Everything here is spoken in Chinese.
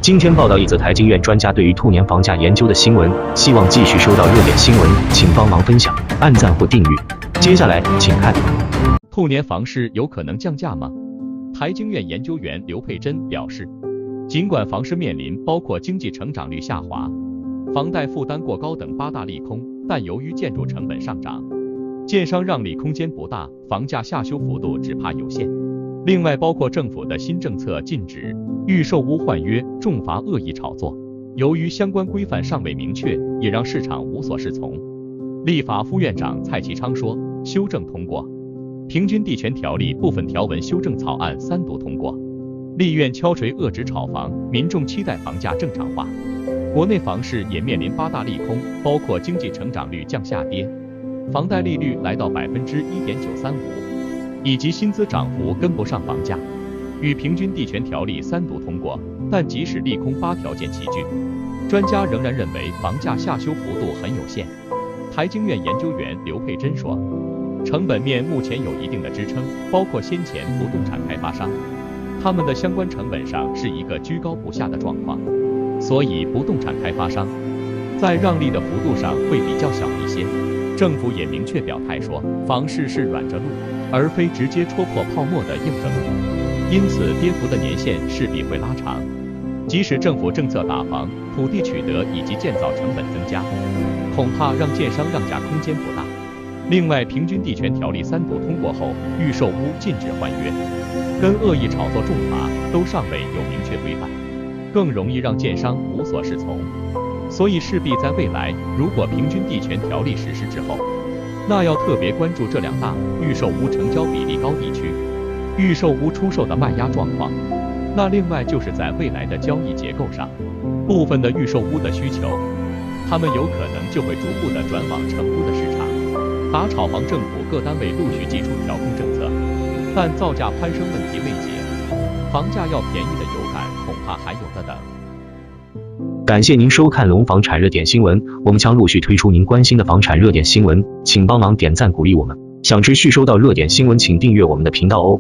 今天报道一则台经院专家对于兔年房价研究的新闻，希望继续收到热点新闻，请帮忙分享、按赞或订阅。接下来请看，兔年房市有可能降价吗？台经院研究员刘佩珍表示，尽管房市面临包括经济成长率下滑、房贷负担过高等8大利空，但由于建筑成本上涨，建商让利空间不大，房价下修幅度只怕有限。另外包括政府的新政策禁止预售屋换约，重罚恶意炒作，由于相关规范尚未明确，也让市场无所适从。立法副院长蔡其昌说，修正通过平均地权条例部分条文修正草案3读通过，立院敲锤遏制炒房，民众期待房价正常化。国内房市也面临8大利空，包括经济成长率降下跌，房贷利率来到1.935%，以及薪资涨幅跟不上房价。与平均地权条例3读通过，但即使利空8条件齐聚，专家仍然认为房价下修幅度很有限。台经院研究员刘佩珍说，成本面目前有一定的支撑，包括先前不动产开发商，他们的相关成本上是一个居高不下的状况，所以不动产开发商在让利的幅度上会比较小一些。政府也明确表态说，房市是软着陆，而非直接戳破泡沫的硬着陆，因此跌幅的年限势必会拉长。即使政府政策打房、土地取得以及建造成本增加，恐怕让建商让价空间不大。另外，平均地权条例3读通过后，预售屋禁止换约，跟恶意炒作重罚都尚未有明确规范，更容易让建商无所适从。所以势必在未来，如果平均地权条例实施之后，那要特别关注这2大预售屋成交比例高地区，预售屋出售的卖压状况。那另外就是在未来的交易结构上，部分的预售屋的需求，他们有可能就会逐步的转往成屋的市场。打炒房，政府各单位陆续祭出调控政策，但造价攀升问题未解，房价要便宜的有感恐怕还有的等。感谢您收看龙房产热点新闻，我们将陆续推出您关心的房产热点新闻，请帮忙点赞鼓励我们。想持续收到热点新闻，请订阅我们的频道哦。